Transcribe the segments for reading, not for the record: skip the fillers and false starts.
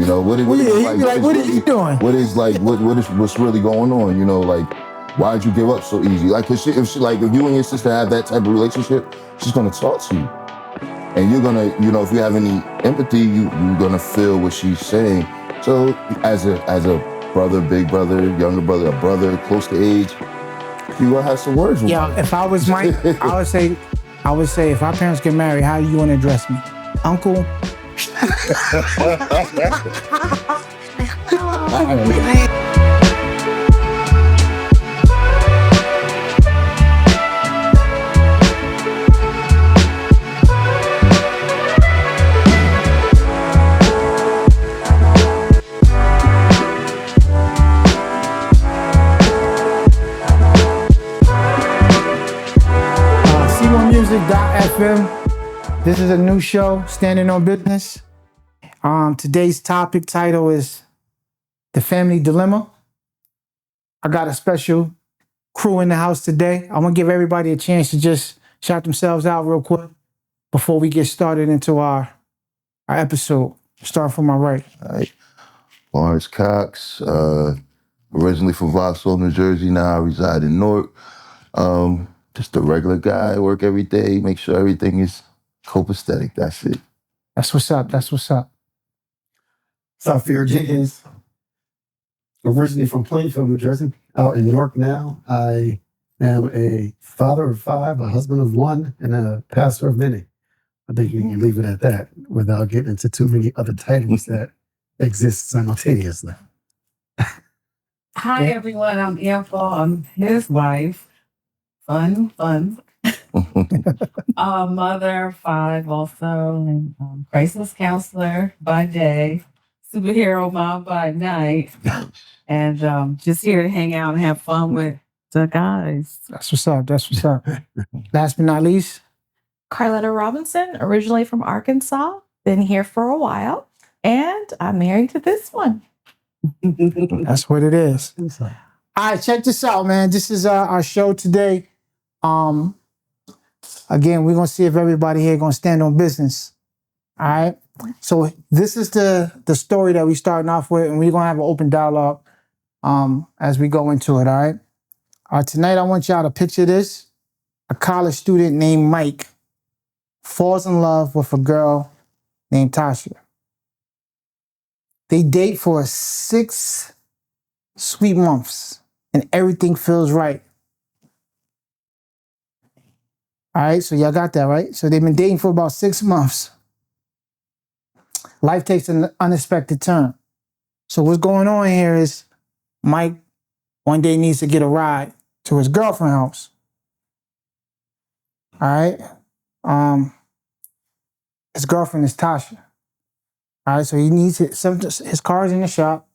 You know, He'd be like, what are you doing? What's really going on? You know, like, why'd you give up so easy? Like, if you and your sister have that type of relationship, she's gonna talk to you. And you're gonna, you know, if you have any empathy, you're gonna feel what she's saying. So as a brother, big brother, younger brother, a brother close to age, you gonna have some words with her. Yeah, if I was Mike, I would say, if our parents get married, how do you want to address me? Uncle? C1music.fm. This is a new show, Standing on Business. Today's topic title is The Family Dilemma. I got a special crew in the house today. I'm going to give everybody a chance to just shout themselves out real quick before we get started into our episode. Start from my right. All right. Lawrence Cox, originally from Vauxhall, New Jersey. Now I reside in Newark. Just a regular guy, work every day, make sure everything is copacetic. That's it. That's what's up. Safir Jenkins, originally from Plainfield, New Jersey, out in New York now. I am a father of 5, a husband of 1, and a pastor of many. I think you can leave it at that without getting into too many other titles that exist simultaneously. Hi, everyone. I'm Ethel. I'm his wife. Fun. Mother of 5 also, and crisis counselor by day, superhero mom by night, and just here to hang out and have fun with the guys. That's what's up. Last but not least, Carletta Robinson, originally from Arkansas, been here for a while, and I'm married to this one. That's what it is. All right, check this out, man. This is our show today. Again, we're going to see if everybody here going to stand on business. All right? So this is the story that we starting off with, and we're going to have an open dialogue as we go into it, all right? Tonight, I want y'all to picture this. A college student named Mike falls in love with a girl named Tasha. They date for 6 sweet months, and everything feels right. All right, so y'all got that, right? So they've been dating for about 6 months. Life takes an unexpected turn. So what's going on here is Mike one day needs to get a ride to his girlfriend's house. All right? His girlfriend is Tasha. All right, so he needs it. His car's in the shop,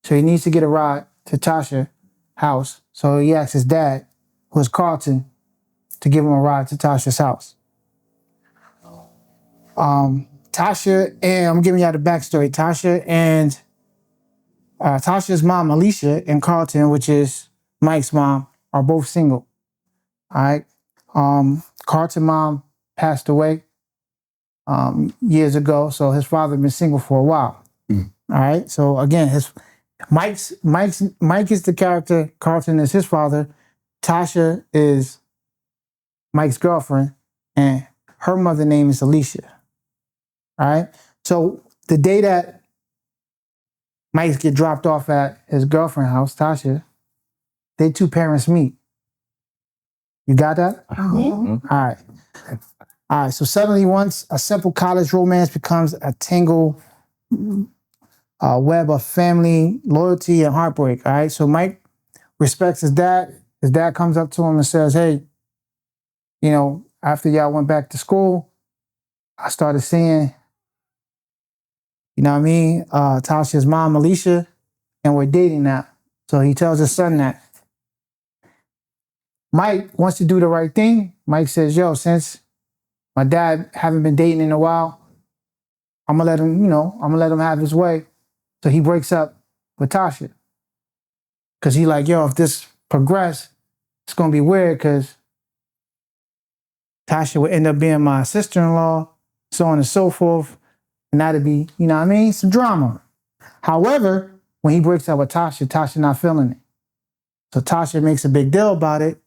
so he needs to get a ride to Tasha's house. So he asks his dad, who is Carlton, to give him a ride to Tasha's house. Tasha, and I'm giving y'all the backstory. Tasha and Tasha's mom, Alicia, and Carlton, which is Mike's mom, are both single. All right. Carlton's mom passed away years ago, so his father been single for a while. All right. So again, Mike is the character. Carlton is his father. Tasha is Mike's girlfriend, and her mother name is Alicia. All right. So the day that Mike get dropped off at his girlfriend's house, Tasha, they 2 parents meet. You got that? Mm-hmm. All right. So suddenly, once a simple college romance becomes a tangled web of family, loyalty, and heartbreak. All right. So Mike respects his dad. His dad comes up to him and says, "Hey, you know, after y'all went back to school, I started seeing, you know what I mean, Tasha's mom, Alicia, and we're dating now." So he tells his son that. Mike wants to do the right thing. Mike says, "Yo, since my dad haven't been dating in a while, I'm gonna let him have his way." So he breaks up with Tasha. Cause he like, yo, if this progress, it's gonna be weird because Tasha would end up being my sister-in-law, so on and so forth. And that'd be, you know what I mean, some drama. However, when he breaks up with Tasha, Tasha not feeling it. So Tasha makes a big deal about it,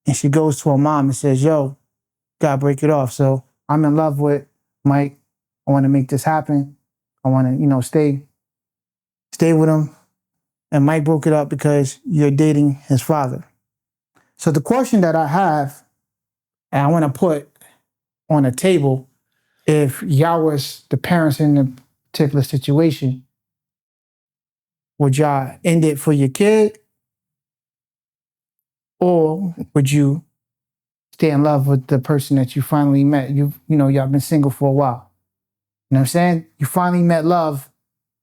and she goes to her mom and says, yo, gotta break it off. So I'm in love with Mike. I want to make this happen. I want to, stay with him. And Mike broke it up because you're dating his father. So the question that I have, and I want to put on the table, if y'all was the parents in the particular situation, would y'all end it for your kid? Or would you stay in love with the person that you finally met? Y'all been single for a while. You know what I'm saying? You finally met love,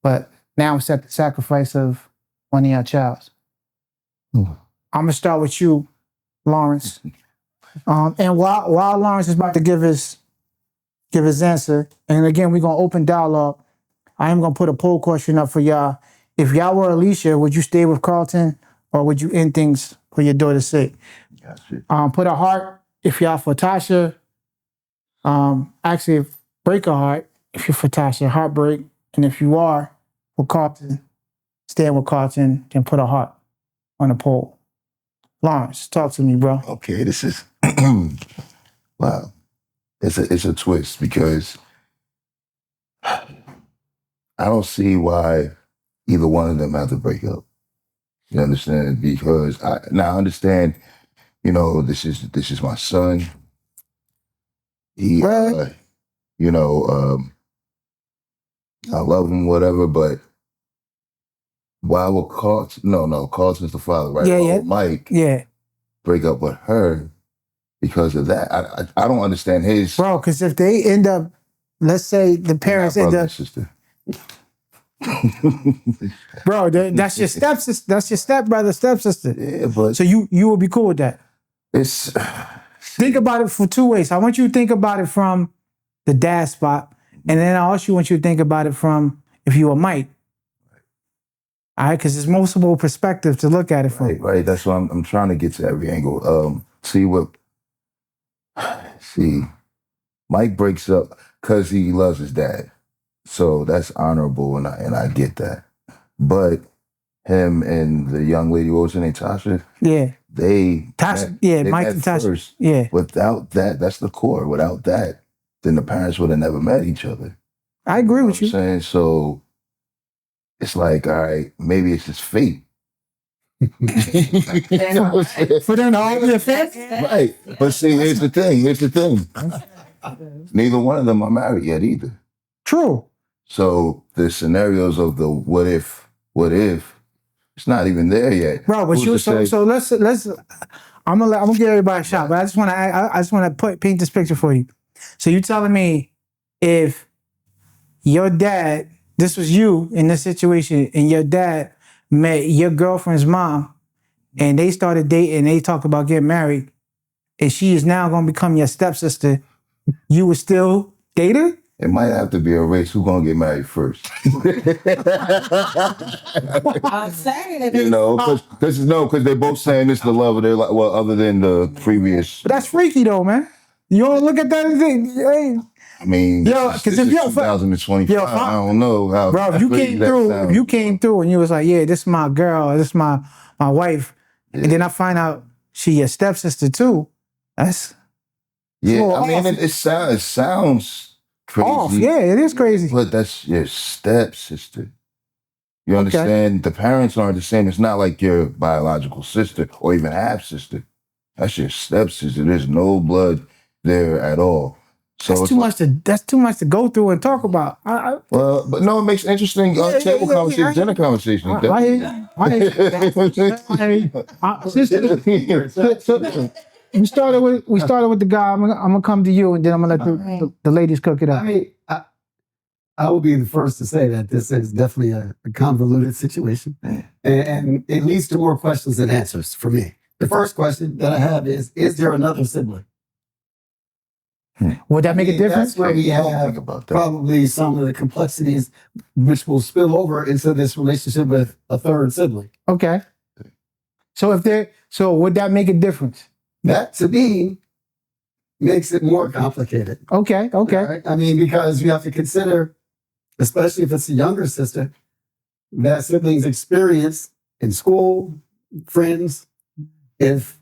but now it's at the sacrifice of one of your childs. I'm gonna start with you, Lawrence. And while Lawrence is about to give his answer, and again we're gonna open dialogue, I am gonna put a poll question up for y'all. If y'all were Alicia, would you stay with Carlton or would you end things for your daughter's sake? Gotcha. Put a heart if y'all for Tasha. Actually, break a heart if you're for Tasha, heartbreak. And if you are for Carlton, staying with Carlton, then put a heart on the poll. Lawrence, talk to me, bro. Okay, this is wow. It's a twist because I don't see why either one of them have to break up. You understand? Because I understand, this is my son. He, Right. I love him, whatever, but why would Carlton, no, Carlton's the father, right? Yeah, Why yeah. would Mike Yeah. break up with her because of that? I don't understand his. Bro, because if they end up, let's say the parents end brother up, and sister. bro, that's your stepsister, that's your stepbrother, stepsister. Yeah, but So you will be cool with that. it's Think about it for two ways. I want you to think about it from the dad spot, and then I also want you to think about it from if you were Mike. All right, because there's multiple perspectives to look at it from. right. That's why I'm trying to get to every angle. See, Mike breaks up because he loves his dad, so that's honorable, and I get that. But him and the young lady, what was her name, Tasha? Yeah. Tasha, Mike met and Tasha. first. Yeah. Without that, that's the core. Without that, then the parents would have never met each other. I agree You know with what I'm saying? So it's like, all right, maybe it's just fate. You know what I'm saying? For them to all be a fan? Right. But see, here's the thing. Neither one of them are married yet either. True. So the scenarios of the what if, it's not even there yet. Bro, but Who's to say- so let's I'm gonna give everybody a shot, but I just want to paint this picture for you. So you telling me if your dad, this was you in this situation, and your dad met your girlfriend's mom, and they started dating, and they talked about getting married, and she is now gonna become your stepsister, you would still date her? It might have to be a race. Who's gonna get married first? I'm saying Because they're both saying it's the love of their life. Well, other than the previous. But that's freaky though, man. You don't look at that and think, hey. I mean, Yo, this is 2025. I don't know how. Bro, if you came through and you was like, yeah, this is my girl, this is my wife, and then I find out she your stepsister too. That's I mean, it sounds crazy. off. Yeah, it is crazy. But that's your stepsister. You understand? The parents aren't the same. It's not like your biological sister or even half sister. That's your stepsister. There's no blood there at all. So That's too much to go through and talk about. But no, it makes interesting table conversation, dinner conversation. I hear you. We started with the guy. I'm gonna come to you, and then I'm gonna let the ladies cook it up. I mean, I will be the first to say that this is definitely a convoluted situation, and it leads to more questions than answers for me. The first question that I have is there another sibling? Would that make a difference? That's where we have probably some of the complexities which will spill over into this relationship with a third sibling. Okay. So would that make a difference? That to me makes it more complicated. Okay. Right? I mean, because you have to consider, especially if it's a younger sister, that siblings experience in school, friends, if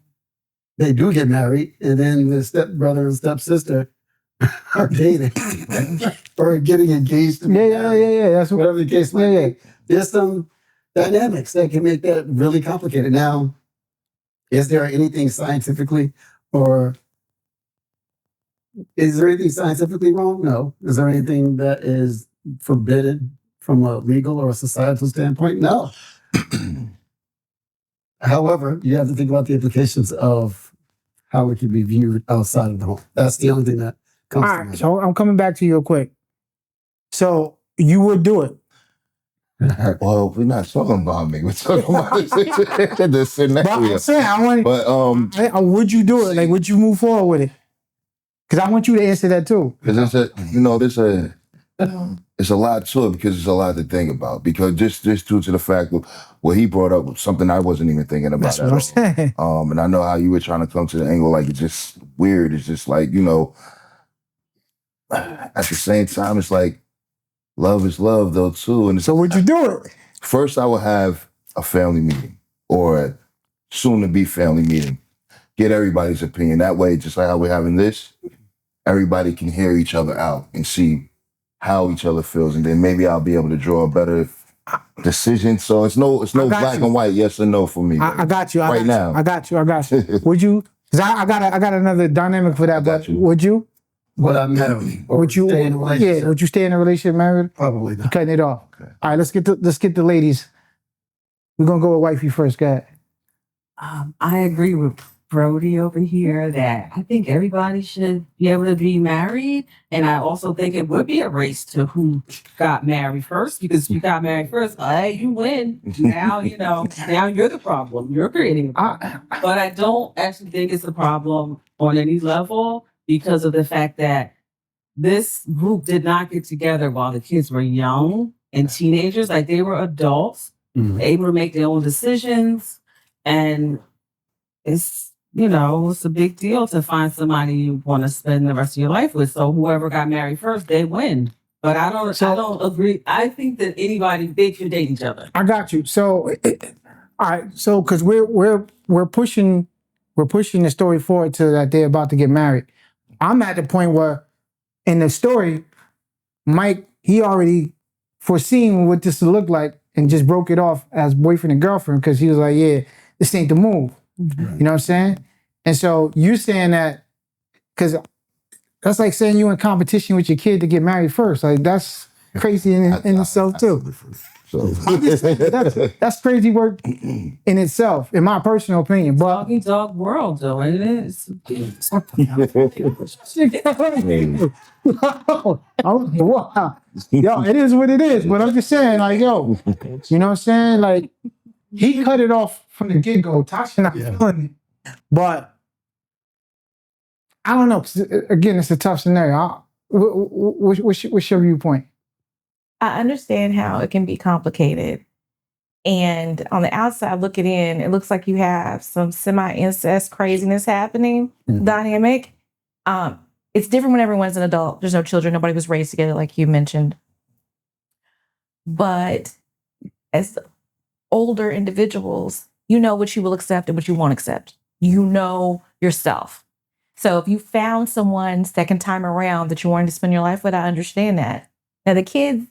they do get married, and then the stepbrother and stepsister are dating or getting engaged. Yeah. That's Whatever the case might be. There's some dynamics that can make that really complicated. Now, is there anything scientifically or is there anything scientifically wrong? No. Is there anything that is forbidden from a legal or a societal standpoint? No. However, you have to think about the implications of how it can be viewed outside of the home. That's the only thing that comes All to right, mind. so I'm coming back to you real quick. So you would do it. Well, we're not talking about me. We're talking about the But scenario. I'm saying, I want. But Would you do it? Like, would you move forward with it? Because I want you to answer that too. because it's a lot to it because there's a lot to think about. Because just due to the fact of what he brought up was something I wasn't even thinking about. That's what I'm saying. And I know how you were trying to come to the angle like it's just weird. It's just like, at the same time, it's like love is love though too. And So would you do it? first I would have a family meeting or a soon to be family meeting. Get everybody's opinion. That way, just like how we're having this, everybody can hear each other out and see how each other feels. And then maybe I'll be able to draw a better decision. So it's no black and white, yes or no for me. I got you. Right now. I got you. Would you? Because I got another dynamic for that. got But you. would you? What I'm married. Or Would you? stay in a relationship? Yeah. Would you stay in a relationship married? Probably not. Cutting it off. Okay. All right. Let's get the ladies. We're gonna go with wifey first. Go ahead. I agree with Brody over here that I think everybody should be able to be married. And I also think it would be a race to who got married first, because if you got married first, hey, you win. Now, now you're the problem. You're creating a problem. But I don't actually think it's a problem on any level because of the fact that this group did not get together while the kids were young and teenagers. Like, they were adults, able to make their own decisions. And it's a big deal to find somebody you want to spend the rest of your life with. So whoever got married first, they win. But I don't agree. I think that they should date each other. I got you. So, all right. So, because we're pushing the story forward to that they're about to get married. I'm at the point where, in the story, Mike, he already foreseen what this would look like and just broke it off as boyfriend and girlfriend because he was like, yeah, this ain't the move. You know what I'm saying? And so you're saying that because that's like saying you in competition with your kid to get married first. Like, that's crazy in itself too. So That's crazy work in itself, in my personal opinion. But Doggy dog world, though, ain't it? wow. Yo, it is what it is. But I'm just saying, like, yo, you know what I'm saying? Like, he cut it off from the get-go. Tasha not feeling it. But I don't know. 'Cause, again, it's a tough scenario. What's your viewpoint? I understand how it can be complicated. And on the outside looking in, it looks like you have some semi-incest craziness happening, dynamic. It's different when everyone's an adult. There's no children. Nobody was raised together, like you mentioned. But as older individuals, you know what you will accept and what you won't accept. You know yourself. So if you found someone second time around that you wanted to spend your life with, I understand that. Now the kids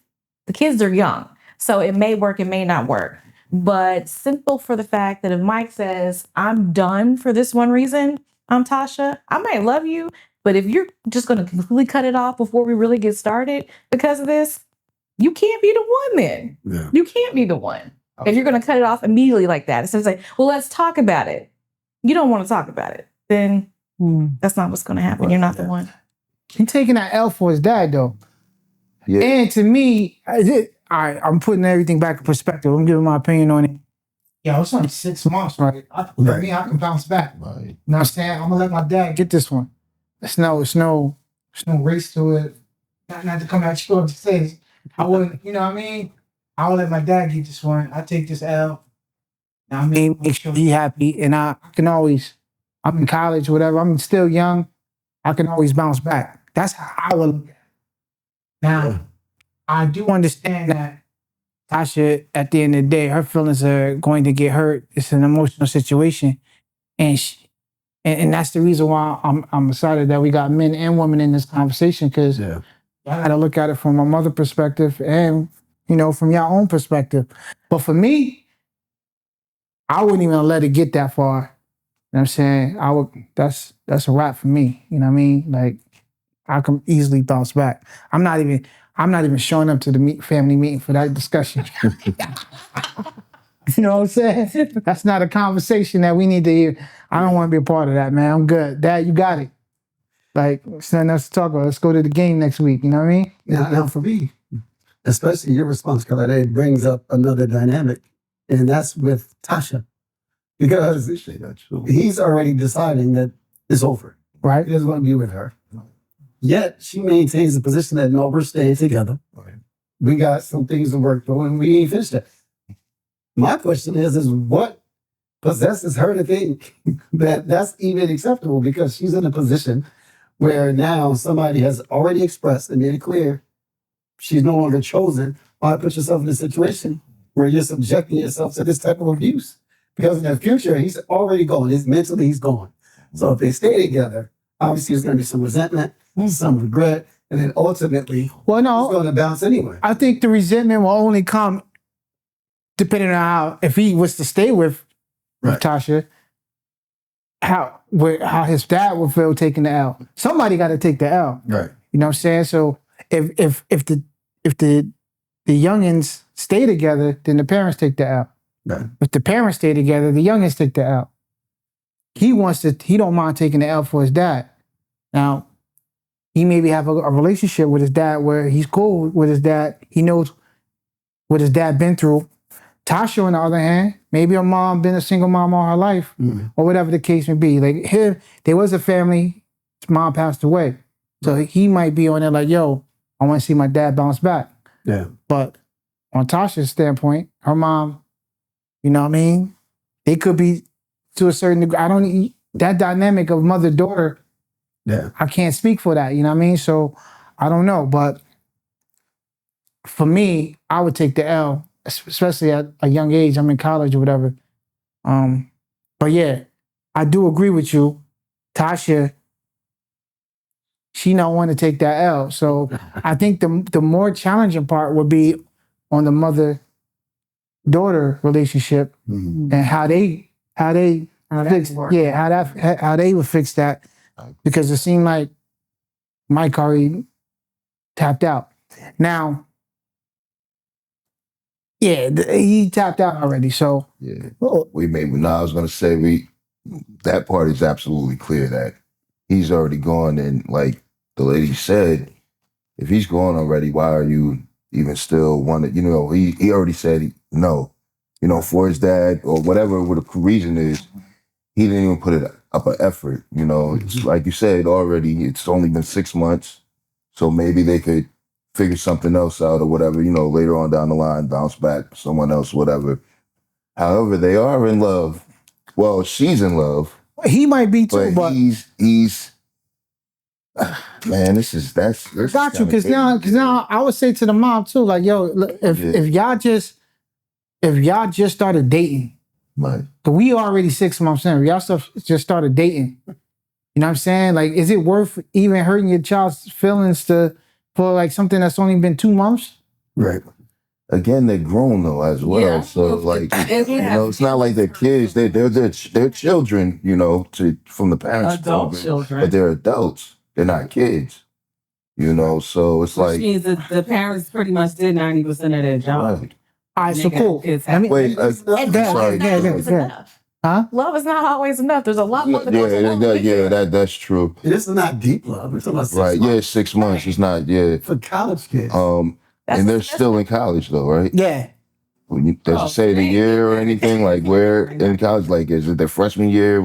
are young, so it may work, it may not work. But simple for the fact that if Mike says, I'm done for this one reason, I'm Tasha, I might love you, but if you're just going to completely cut it off before we really get started because of this, you can't be the one then. Yeah. You can't be the one. If you're going to cut it off immediately like that, instead of saying, well, let's talk about it. You don't want to talk about it. Then that's not what's going to happen. You're not the one. He taking that L for his dad, though. Yeah. And to me, I'm putting everything back in perspective. I'm giving my opinion on it. Yo, it's only 6 months, right? For me, I can bounce back. Right. You know what I'm saying? I'm gonna let my dad get this one. It's no race to it. Not to come at you to say, I wouldn't, you know what I mean? I would let my dad get this one. I take this L. Now, I mean, make sure he happy. And I can always, I'm in college, whatever. I'm still young. I can always bounce back. That's how I would look at it. Now, I do understand that Tasha, at the end of the day, her feelings are going to get hurt. It's an emotional situation, and and that's the reason why I'm excited that we got men and women in this conversation, because Yeah. I had to look at it from my mother perspective and from your own perspective. But for me, I wouldn't even let it get that far. You know what I'm saying? I would. That's a wrap for me. You know what I mean? Like, I can easily bounce back. I'm not even showing up to the family meeting for that discussion. You know what I'm saying? That's not a conversation that we need to hear. I don't want to be a part of that, man. I'm good. Dad, you got it. Like, it's nothing else to talk about. Let's go to the game next week. You know what I mean? Now for me, especially your response, Carla, it brings up another dynamic, and that's with Tasha. Because he's already deciding that it's over. Right? He doesn't want to be with her. Yet she maintains the position that no, we're staying together. Right. We got some things to work through, and we ain't finished that. My question is what possesses her to think that that's even acceptable? Because she's in a position where now somebody has already expressed and made it clear she's no longer chosen. Why put yourself in a situation where you're subjecting yourself to this type of abuse? Because in the future, he's already gone. Mentally, he's gone. So if they stay together, obviously there's going to be some resentment, some regret, and then ultimately, it's going to bounce anyway. I think the resentment will only come depending on how, if he was to stay with Tasha, how his dad would feel taking the L. Somebody got to take the L. Right. You know what I'm saying? So if the youngins stay together, then the parents take the L. Right. If the parents stay together, the youngins take the L. He don't mind taking the L for his dad. Now, he maybe have a relationship with his dad where he's cool with his dad. He knows what his dad been through. Tasha, on the other hand, maybe her mom been a single mom all her life, or whatever the case may be. Like, there was a family, his mom passed away. So he might be on there like, yo, I want to see my dad bounce back. Yeah. But on Tasha's standpoint, her mom, you know what I mean? It could be to a certain degree. That dynamic of mother-daughter, I can't speak for that, you know what I mean? So I don't know. But for me, I would take the L, especially at a young age. I'm in college or whatever. But yeah, I do agree with you. Tasha, she don't want to take that L. So I think the more challenging part would be on the mother-daughter relationship and how they fix, how they would fix that, because it seemed like Mike already tapped out. Now, he tapped out already. So I was gonna say that part is absolutely clear that he's already gone, and like the lady said, if he's gone already, why are you even still wanting? He already said no. For his dad or whatever the reason is, he didn't even put it up an effort. It's like you said already. It's only been 6 months, so maybe they could figure something else out or whatever. Later on down the line, bounce back, someone else, whatever. However, they are in love. Well, she's in love. He might be too, but he's man, that's got you, because now I would say to the mom too, like, yo, if y'all just started dating, right? But we already 6 months in. Y'all just started dating. You know what I'm saying? Like, is it worth even hurting your child's feelings for like something that's only been 2 months? Right. Again, they're grown though as well. Yeah. So like, it's not like they're kids. They're children. From the parents. Adult children. But they're adults. They're not kids. So it's like. Which means that the parents pretty much did 90% of their job. Right. All right, so cool. Wait, sorry. Huh? Love is not always enough. There's a lot more. That's true. This is not deep love. It's about 6 months. Right. Yeah, 6 months. It's not. Yeah. For college kids. And they're still in college though, right? Yeah. Does it say the year or anything? Like where in college? Like, is it their freshman year?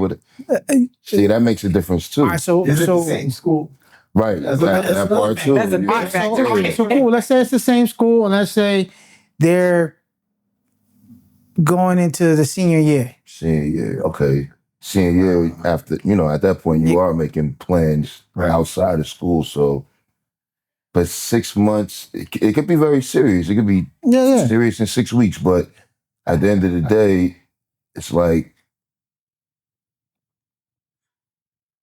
See, that makes a difference too. All right, so is it the same school? Right. That part too. That's a big factor. So cool. Let's say it's the same school, and let's say they're going into the senior year. Senior year, okay. Senior year, after, at that point, you are making plans outside of school. So But 6 months, it could be very serious. It could be Yeah. serious in 6 weeks. But at the end of the day, it's like,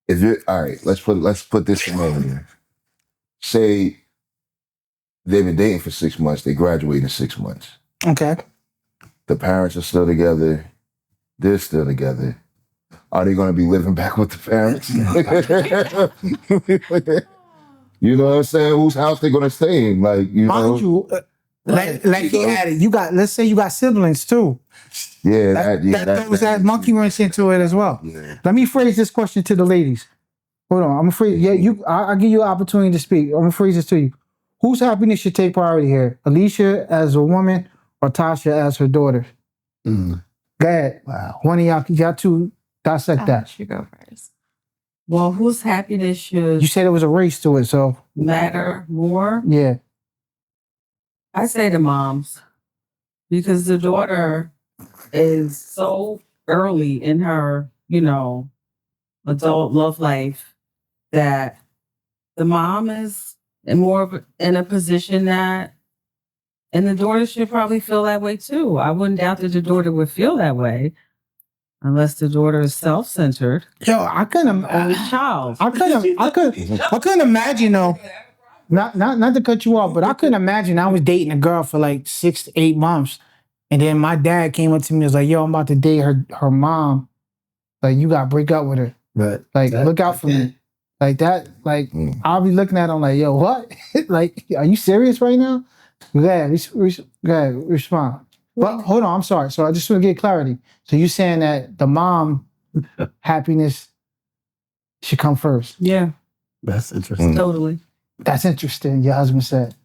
if you're all right, let's put this scenario here. Say they've been dating for 6 months, they graduate in 6 months. Okay. The parents are still together, they're still together. Are they gonna be living back with the parents? You know what I'm saying? Whose house they gonna stay in? Like, you know. Mind you, like he added, let's say you got siblings too. Yeah, that throws that monkey wrench into it as well. Yeah. Let me phrase this question to the ladies. Hold on, I'm afraid. Yeah, I'll give you an opportunity to speak. I'm gonna phrase this to you. Whose happiness should take priority here? Alicia as a woman or Tasha as her daughter? Go ahead. Wow. One of y'all two dissect that. You go first. Well, whose happiness should You said it was a race to it, so matter more? yeah. I say the moms, because the daughter is so early in her, adult love life that the mom is in a position that, and the daughter should probably feel that way too. I wouldn't doubt that the daughter would feel that way, unless the daughter is self-centered. Yo, I couldn't. Only child. I couldn't imagine though. Not to cut you off, but I couldn't imagine I was dating a girl for like 6 to 8 months, and then my dad came up to me and was like, "Yo, I'm about to date her mom. Like, you gotta break up with her. But Like, look out for me." Like that. Like, I'll be looking at him like, "Yo, what? Like, are you serious right now?" Go ahead, respond. But hold on, I'm sorry. So I just want to get clarity. So you saying that the mom happiness should come first? Yeah, that's interesting. totally. That's interesting. Your husband said.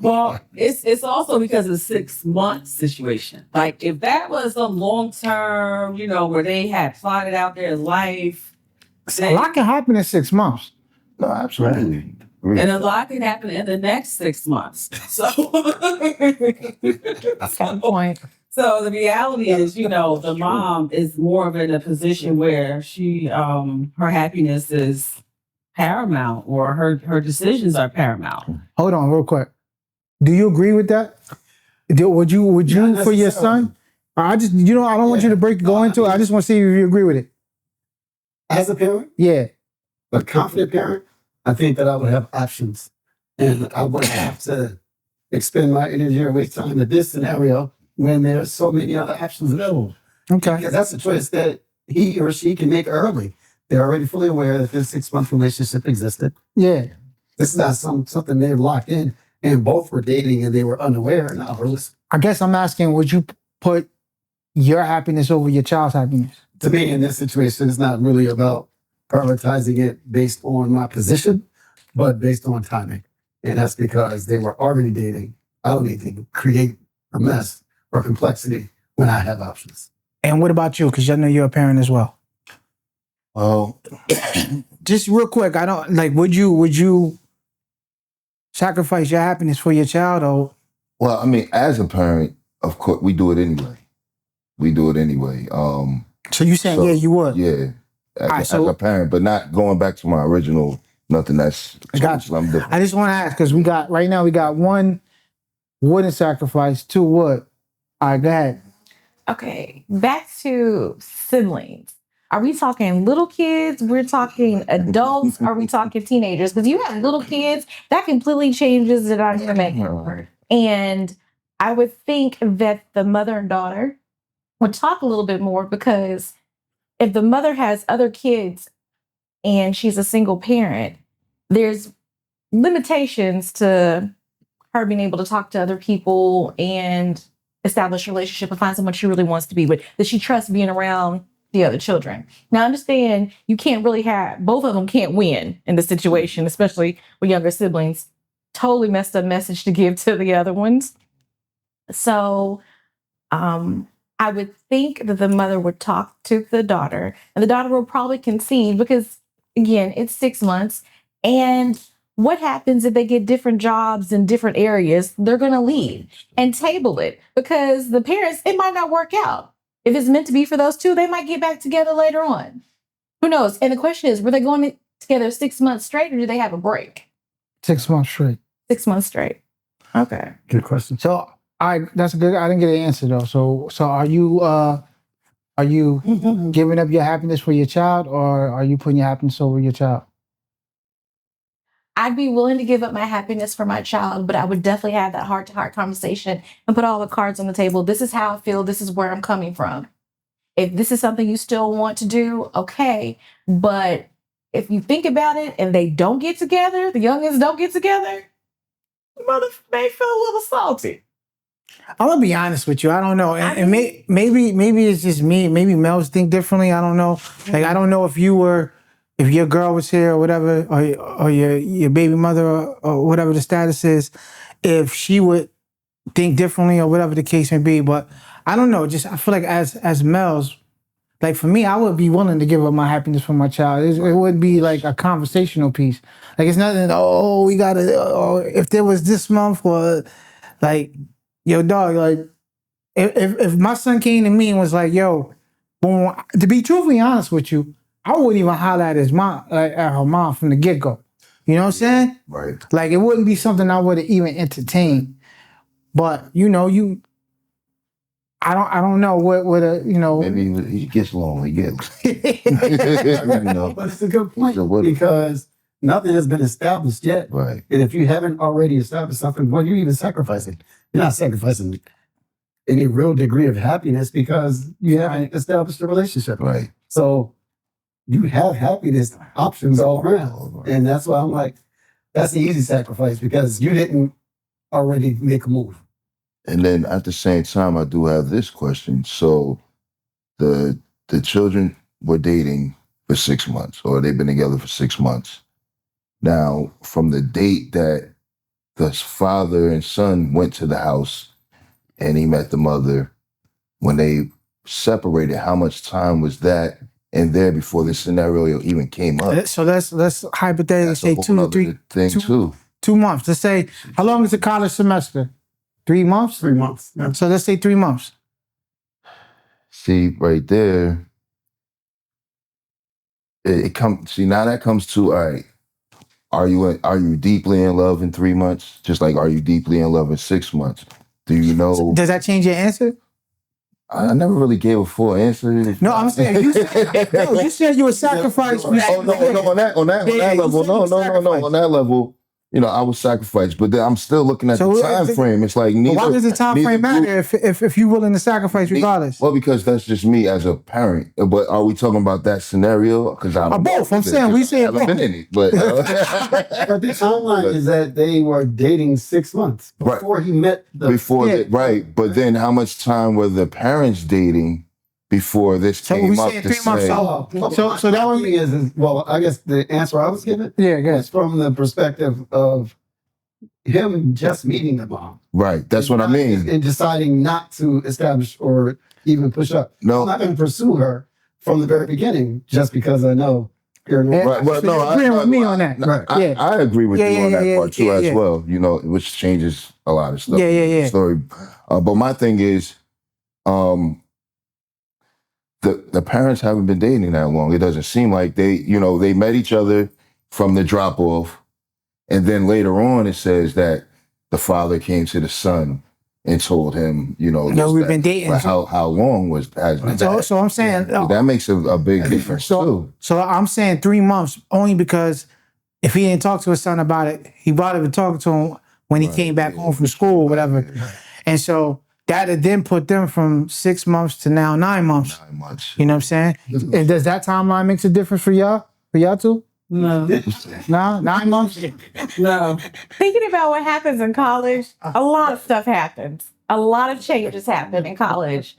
Well, it's also because of 6 month situation. Like, if that was a long term, where they had plotted out their life, A lot can happen in 6 months. No, absolutely. and a lot can happen in the next 6 months. So, Point. so the reality is, the mom is more of in a position where she, her happiness is paramount, or her decisions are paramount. Hold on, real quick. Do you agree with that? Would you for your son? I just, I don't want you to go into it. I just want to see if you agree with it. As a parent, Yeah. a confident parent, I think that I would have options, and I wouldn't have to expend my energy or waste time in this scenario when there's so many other options available. Okay. Because that's a choice that he or she can make early. They're already fully aware that this 6 month relationship existed. Yeah. This is not something they're locked in, and both were dating and they were unaware. Now, I guess I'm asking, would you put your happiness over your child's happiness? to me, in this situation, it's not really about prioritizing it based on my position, but based on timing. And that's because they were already dating. I don't need to create a mess or complexity when I have options. And what about you? Because I know you're a parent as well. Well, Just real quick, I don't like. Would you sacrifice your happiness for your child, or? well, I mean, as a parent, of course, we do it anyway. So you saying, yeah, you would? Yeah, as so- a parent, but not going back to my original. Nothing that's got you. I'm different. I just want to ask because we got 1 wouldn't sacrifice, 2 would. All right, go ahead. Okay, back to siblings. Are we talking little kids? We're talking adults? Are we talking teenagers? Because you have little kids, that completely changes the dynamic. And I would think that the mother and daughter would talk a little bit more, because if the mother has other kids and she's a single parent, there's limitations to her being able to talk to other people and establish a relationship and find someone she really wants to be with, that she trusts being around the other children. Now, I understand you can't really have, both of them can't win in the situation, especially with younger siblings. Totally messed up message to give to the other ones. So I would think that the mother would talk to the daughter, and the daughter will probably concede because, again, it's 6 months. And what happens if they get different jobs in different areas? They're going to leave and table it, because the parents, it might not work out. If it's meant to be for those two, they might get back together later on. Who knows? And the question is, were they going together 6 months straight, or do they have a break? 6 months straight. 6 months straight. Okay. Good question. So that's a good. I didn't get an answer though. So are you giving up your happiness for your child, or are you putting your happiness over your child? I'd be willing to give up my happiness for my child, but I would definitely have that heart-to-heart conversation and put all the cards on the table. This is how I feel. This is where I'm coming from. If this is something you still want to do, okay. But if you think about it and they don't get together, the youngins don't get together, mother may feel a little salty. I'm gonna be honest with you. I don't know, and maybe it's just me. Maybe males think differently. I don't know. Like I don't know if your girl was here or whatever, or your baby mother or whatever the status is, if she would think differently or whatever the case may be. But I don't know. Just I feel like as males, like for me, I would be willing to give up my happiness for my child. It would be like a conversational piece. Like it's nothing. Oh, we gotta. Or if there was this month, or like, yo, dog. Like if my son came to me and was like, yo, boom, to be truthfully honest with you, I wouldn't even holler at his mom, like at her mom from the get go. You know what I'm saying? Right. Like it wouldn't be something I would have even entertained. But I don't know what Maybe he gets lonely. But it's a good point because nothing has been established yet. Right. And if you haven't already established something, what are you even sacrificing? You're not sacrificing any real degree of happiness because you haven't established a relationship. Right. So you have happiness options all around. And that's why I'm like, that's the easy sacrifice because you didn't already make a move. And then at the same time, I do have this question. So the children were dating for 6 months, or they've been together for 6 months. Now, from the date that the father and son went to the house and he met the mother, when they separated, how much time was that in there before this scenario even came up? So let's hypothetically That's say a whole 2 or nother 3 thing too. 2 months. Let's say how long is the college semester? 3 months? 3 months. Yeah. So let's say 3 months. See, right there, it comes. See, now that comes to, all right, are you deeply in love in 3 months? Just like, are you deeply in love in 6 months? Do you know? Does that change your answer? I never really gave a full answer. No, I'm saying you said you would sacrifice. Oh no, on that level, no, on that level. I was sacrificed, but then I'm still looking at the time frame. It's like neither. Why does the time frame matter if you're willing to sacrifice regardless? Well, because that's just me as a parent. But are we talking about that scenario? Because I don't know. Both. I'm saying we say both. Been in it, but but the timeline is that they were dating 6 months before he met right. But then how much time were the parents dating before this came up? So 3 months. So that one is well, I guess the answer I was given is from the perspective of him just meeting the mom. Right. That's what I mean. And deciding not to establish or even push up. No. I'm not going to pursue her from the very beginning just because I know you're right. Well, no, I agree with me on that. Right. I agree with you on that part too as well. Which changes a lot of stuff. Yeah. Story. But my thing is, the parents haven't been dating that long. It doesn't seem like they met each other from the drop off. And then later on, it says that the father came to the son and told him, we've been dating. How long has been that? So I'm saying that makes a big difference too. So I'm saying 3 months only because if he didn't talk to his son about it, he probably would talk to him when he came back home from school or whatever. Right. And so that had then put them from 6 months to now 9 months. 9 months. You know what I'm saying? And does that timeline make a difference for y'all? For y'all too? No. No? 9 months? No. Thinking about what happens in college, a lot of stuff happens. A lot of changes happen in college.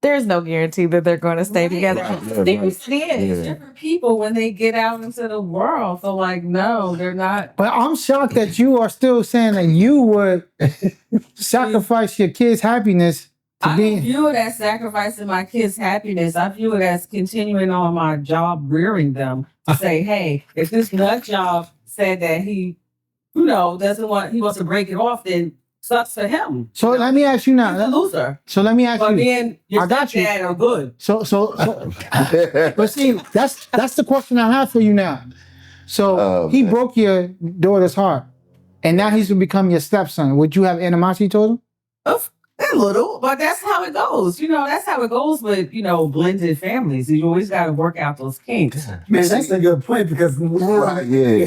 There's no guarantee that they're going to stay together. It's different people when they get out into the world. So, no, they're not. But I'm shocked that you are still saying that you would sacrifice your kids' happiness I don't view it as sacrificing my kids' happiness. I view it as continuing on my job rearing them. To say, hey, if this nut job said that he, he wants to break it off, then sucks for him. So let me ask you now. He's a loser. So let me ask but you. Then your stepdad are good. So but see, that's the question I have for you now. So he broke your daughter's heart. and now he's gonna become your stepson. Would you have animosity towards him? A little, but that's how it goes. That's how it goes with, blended families. You always got to work out those kinks. Man, that's a good point because Right, yeah.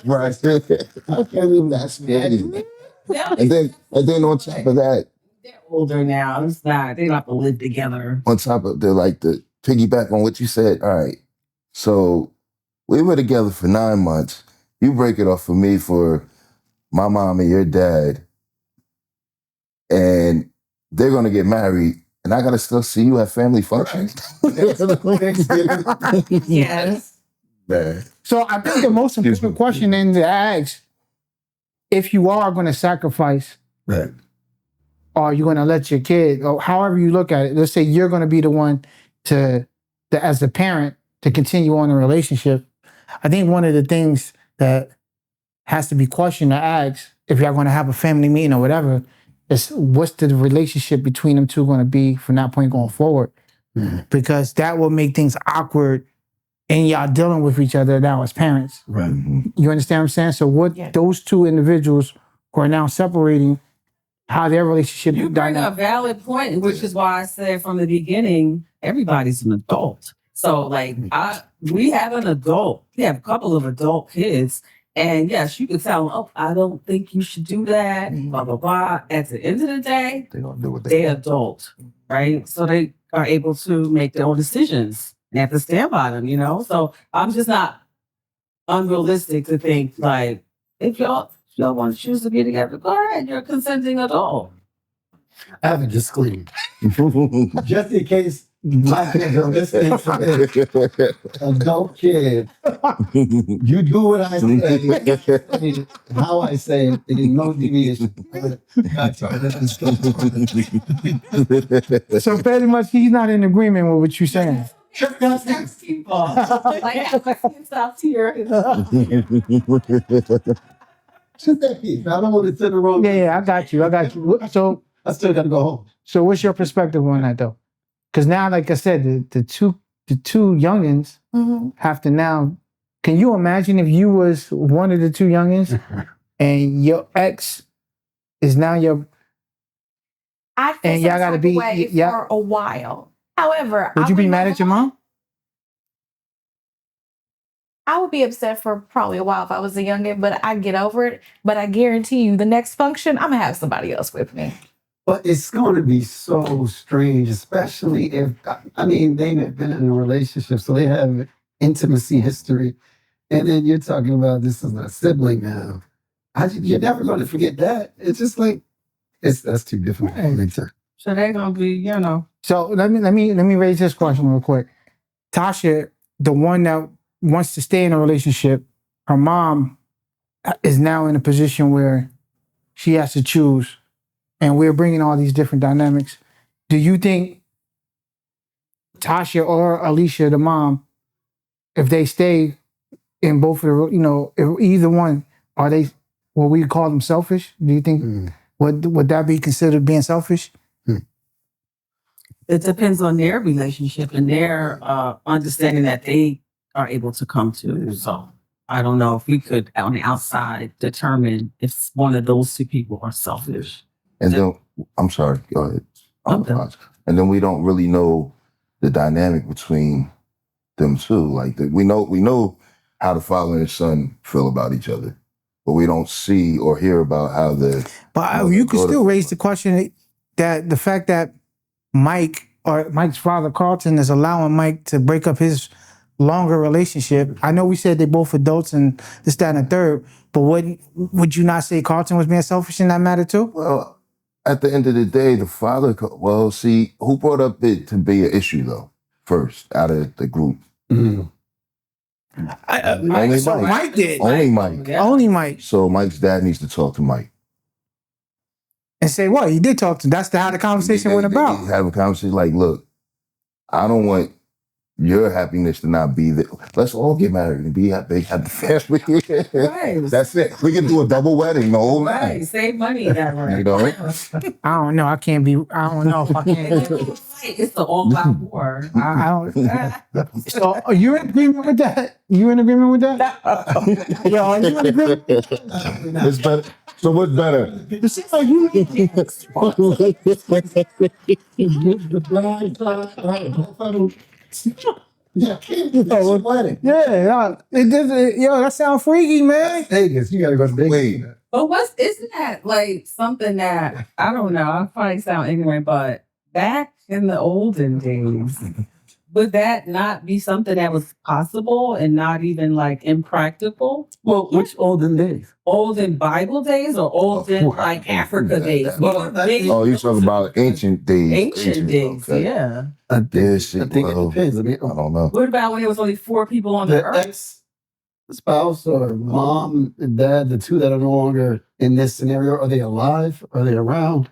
Right. That's scary. And then on top of that, They're older now. They don't have to live together. on top of the piggyback on what you said, all right. So we were together for 9 months. You break it off for me for my mom and your dad, and they're gonna get married, and I gotta still see you at family functions. Yes. Man. So I think the most important question then to ask, if you are going to sacrifice, right. or you're going to let your kid, or however you look at it, let's say you're going to be the one as a parent, to continue on the relationship. I think one of the things that has to be questioned or asked, if you're going to have a family meeting or whatever, is what's the relationship between them two going to be from that point going forward? Mm-hmm. Because that will make things awkward and y'all dealing with each other now as parents. Right. You understand what I'm saying? So what those two individuals who are now separating, how their relationship You bring a valid point, which is why I said from the beginning, everybody's an adult. So we have an adult. We have a couple of adult kids. And yes, you can tell them, I don't think you should do that, blah, blah, blah. At the end of the day, They're gonna do what they're adult, right? So they are able to make their own decisions and have to stand by them, So I'm just not unrealistic to think if y'all want to choose to be together, go ahead. You're a consenting adult. I have a disclaimer. Just in case my kids are listening to this, adult kid, you do what I say, how I say it, and no deviation. So pretty much he's not in agreement with what you're saying. That's people. Stop here. Sit that piece. I don't want to sit in the wrong. Yeah, I got you. So I still got to go home. So what's your perspective on that though? Because now, like I said, the two youngins have to now. Can you imagine if you was one of the two youngins and your ex is now your? I feel and y'all gotta be for a while. However, would you be mad at your mom? I would be upset for probably a while if I was a youngin, but I'd get over it. But I guarantee you, the next function, I'm gonna have somebody else with me. But it's going to be so strange, especially if, they have been in a relationship, so they have intimacy history. And then you're talking about this is a sibling now. You're never going to forget that. It's just that's too difficult. So they're going to be, So let me raise this question real quick. Tasha, the one that wants to stay in a relationship, her mom is now in a position where she has to choose. And we're bringing all these different dynamics. Do you think Tasha or Alicia, the mom, if they stay in both of the, if either one, are they what we call them selfish? Do you think would that be considered being selfish? It depends on their relationship and their understanding that they are able to come to. So I don't know if we could, on the outside, determine if one of those two people are selfish. And then, I'm sorry, go ahead. Okay. And then we don't really know the dynamic between them two. We know how the father and son feel about each other, but we don't see or hear about how the. But you could still raise the question that the fact that Mike's father, Carlton, is allowing Mike to break up his longer relationship. I know we said they both adults and this, that, and the third, but would you not say Carlton was being selfish in that matter too? Well, at the end of the day, the father, who brought up it to be an issue, though, first, out of the group? Only Mike did. Only Mike. Yeah. Only Mike. So Mike's dad needs to talk to Mike. And say what? He did talk to him. That's how the conversation went about. Have a conversation look, I don't want your happiness to not be there. Let's all get married and be happy, happy family. Right. That's it. We can do a double wedding the whole Right. night. Save money that way. You know? I don't know. I can't be. I don't know if I can. It's the all-out war. I don't. So, are you in agreement with that? You in agreement with that? Yo, are you in agreement? It's better. So what's better? It seems like you. Yeah, It doesn't. Yo, that sounds freaky, man. Vegas. You gotta go to Vegas. Wait. But isn't that like something that, I don't know, I probably sound ignorant, but back in the olden days, would that not be something that was possible and not even like impractical? Well, which olden days? Olden Bible days or olden like Africa days? Oh, you talking about ancient days? Ancient days, okay. yeah. I think, Yeah, shit, I think well, it depends. I mean, I don't know. What about when there was only 4 people on the the earth? ex-spouse or mom and dad, the two that are no longer in this scenario, are they alive? Are they around?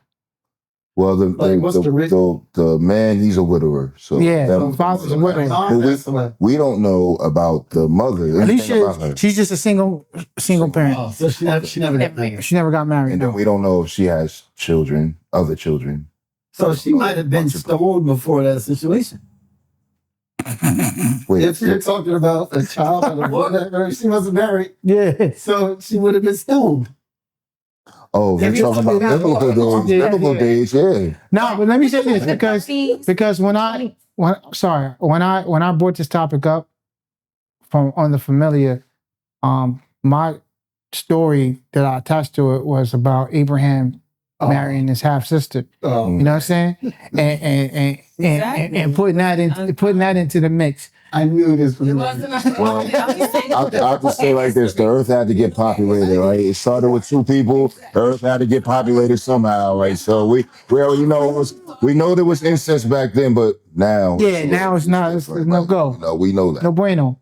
Well, Like, what's the reason? the man, he's a widower. So Yeah, that- the father's a widower. Mom But passed away. we don't know about the mother. Anything about her. Alicia, she's just a single parent. Oh, so she never got married. She never got married. And then No. we don't know if she has children, other children. So she might have been stoned before that situation. Wait, If you're talking about a child and a whatever, she wasn't married, Yeah. so she would have been stoned. oh, we're If you're talking about talking biblical about- days. Yeah, Biblical yeah. days, yeah. No, but let me say this because when I brought this topic up on the familiar, my story that I attached to it was about Abraham marrying his half sister. You know what I'm saying? And putting that into the mix. I knew this was It wasn't Well, I'll just say like this: the Earth had to get populated, right? It started with 2 people. The Earth had to get populated somehow, right? So we already know we know there was incest back then, but now Now it's not. It's no go. No, we know that. No bueno.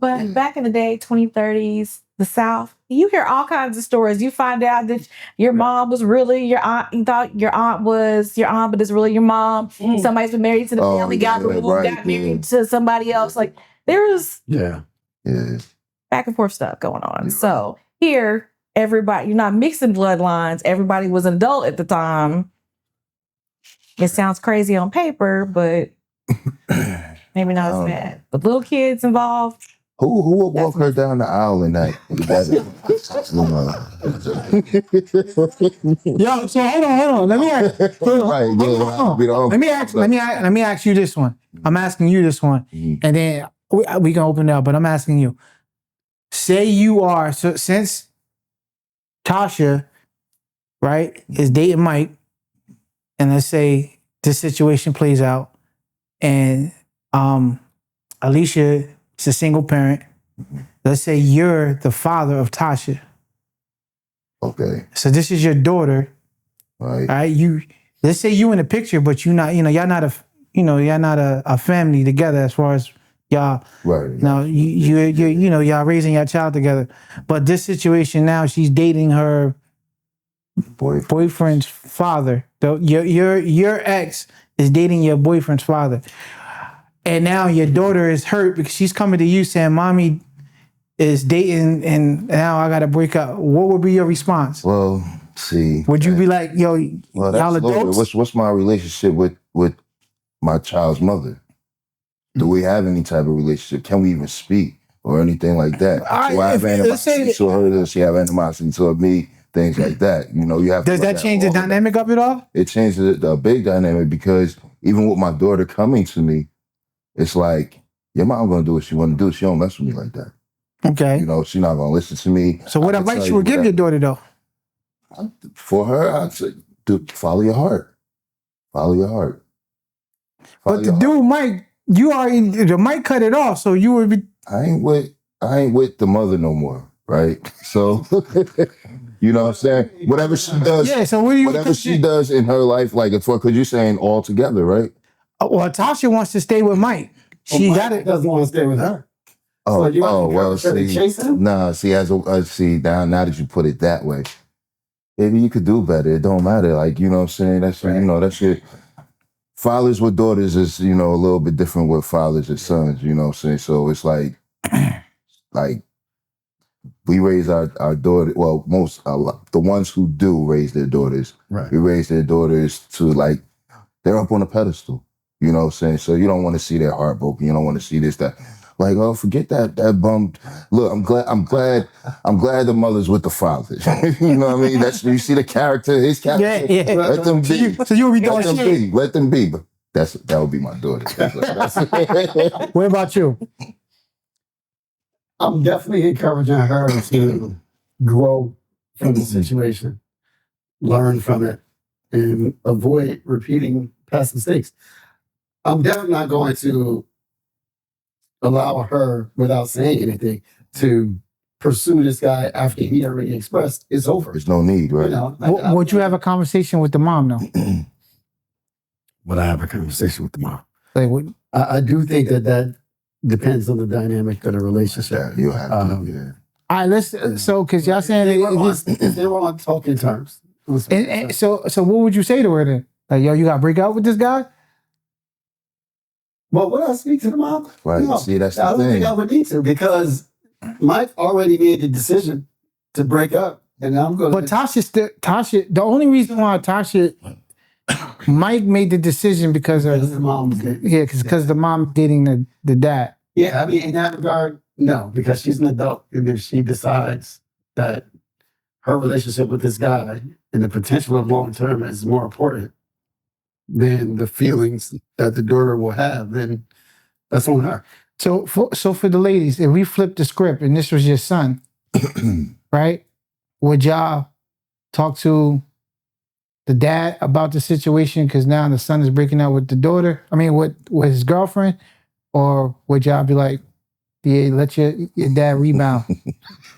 But back in the day, 2030s, the South, you hear all kinds of stories. You find out that your mom was really your aunt. You thought your aunt was your aunt, but it's really your mom. Somebody's been married to the Oh, family, yeah, got removed, right, got married to somebody else. Like there was Yeah. back and forth stuff going on. So here, everybody, you're not mixing bloodlines. Everybody was an adult at the time. It sounds crazy on paper, but maybe not as bad. But little kids involved. Who would walk her down the aisle in that? Yo, so hold on. Let me ask. Let me ask you this one. I'm asking you this one, and then we can open it up. But I'm asking you. Say you are since Tasha, right, is dating Mike, and let's say this situation plays out, and Alicia is a single parent. Let's say you're the father of Tasha. Okay. So this is your daughter, Right. right? Let's say you in the picture, but you're not. Y'all not a family together as far as y'all. Right. Now y'all raising your child together. But this situation now, she's dating her boyfriend's father. Your ex is dating your boyfriend's father. And now your daughter is hurt because she's coming to you saying, "Mommy is dating, and now I got to break up." What would be your response? Well, see. Would you be like, "Yo, Well, y'all that's loaded. adults"? What's my relationship with my child's mother? Do we have any type of relationship? Can we even speak or anything like that? Do I have animosity to her? Does she have animosity toward me? Things like that. You have. Does that change the dynamic of it all? It changes the big dynamic because even with my daughter coming to me, it's like your mom gonna do what she want to do. She don't mess with me like that. Okay. She's not gonna listen to me. So what advice you would give your daughter though? For her, I'd say, follow your heart. Follow your heart. But the dude, Mike, the Mike cut it off, so you would be. I ain't with the mother no more, right? So, you know what I'm saying? Whatever she does. Yeah. So what do you? Whatever she does in her life, like it's because you're saying all together, right? Well, Tasha wants to stay with Mike. She Mike got it. doesn't want to stay with her. Oh, So you well, chase him? nah, see, now that you put it that way, maybe you could do better. It don't matter. Like, you know what I'm saying? That's, that's your, fathers with daughters is, a little bit different with fathers and sons, you know what I'm saying? So it's like we raise our daughter, well, the ones who do raise their daughters, Right. we raise their daughters to they're up on a pedestal, you know what I'm saying? So you don't want to see their heart broken. You don't want to see this, that. Like, oh, forget that bummed. Look, I'm glad the mother's with the fathers. You know what I mean? You see the character, his character. Yeah. Let them be. So you would be Let doing them shit. be. Let them be. But that would be my daughter. What about you? I'm definitely encouraging her to grow from the situation, learn from it, and avoid repeating past mistakes. I'm definitely not going to allow her, without saying anything, to pursue this guy after he already expressed it's over. There's no need, right? Would you have a conversation with the mom, though? Would I have a conversation with the mom? Like, what? I do think that depends on the dynamic of the relationship. Yeah, you have to. Yeah. All right, because y'all saying if they were on talking terms. so what would you say to her then? Like, yo, you got to break up with this guy? Well, would I speak to the mom? Right. No, See, that's the I don't thing. think I would need to, because Mike already made the decision to break up, and I'm going. But Tasha, the only reason why Mike made the decision because of the mom. because the mom dating the dad. Yeah, I mean, in that regard, no, because she's an adult, and if she decides that her relationship with this guy and the potential of long term is more important than the feelings that the daughter will have, then that's on her. So for the ladies, if we flip the script and this was your son, right? Would y'all talk to the dad about the situation because now the son is breaking up with the daughter? I mean, with his girlfriend, or would y'all be like, yeah, let your dad rebound?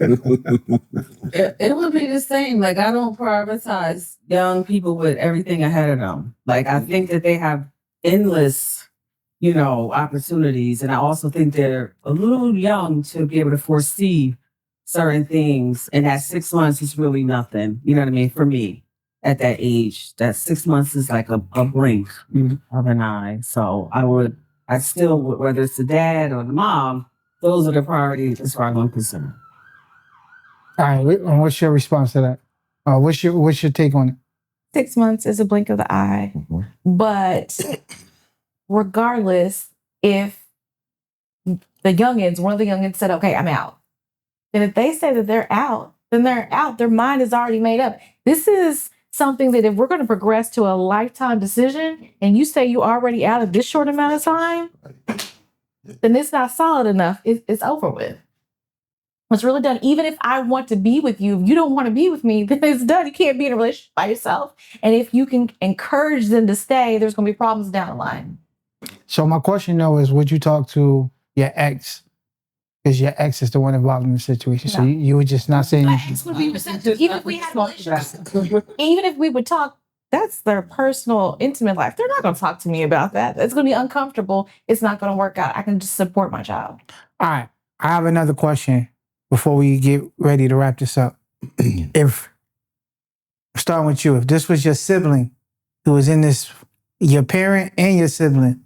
It would be the same. Like, I don't prioritize young people with everything ahead of them. Like, I think that they have endless, opportunities. And I also think they're a little young to be able to foresee certain things. And that 6 months is really nothing. You know what I mean? For me, at that age, that 6 months is like a blink of an eye. So I still, whether it's the dad or the mom, those are the priorities as far as I'm concerned. All right, and what's your response to that? What's your take on it? 6 months is a blink of the eye. Mm-hmm. But regardless, if one of the youngins said, okay, I'm out. And if they say that they're out, then they're out. Their mind is already made up. This is something that if we're going to progress to a lifetime decision and you say you're already out of this short amount of time, then it's not solid enough. It's over with. It's really done. Even if I want to be with you, if you don't want to be with me, then it's done. You can't be in a relationship by yourself. And if you can encourage them to stay, there's going to be problems down the line. So my question though is, would you talk to your ex? Because your ex is the one involved in the situation. So you would just not say anything. Even if we had a relationship, even if we would talk, that's their personal, intimate life. They're not going to talk to me about that. It's going to be uncomfortable. It's not going to work out. I can just support my child. All right. I have another question before we get ready to wrap this up. If, starting with you, if this was your sibling who was in this, your parent and your sibling,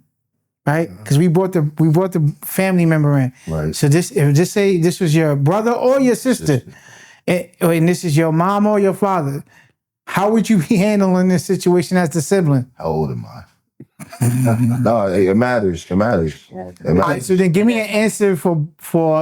right? Because we brought the family member in. Right. So say this was your brother or your sister, and this is your mom or your father, how would you be handling this situation as the sibling? How old am I? No, it matters. It matters. All right, so then give me an answer for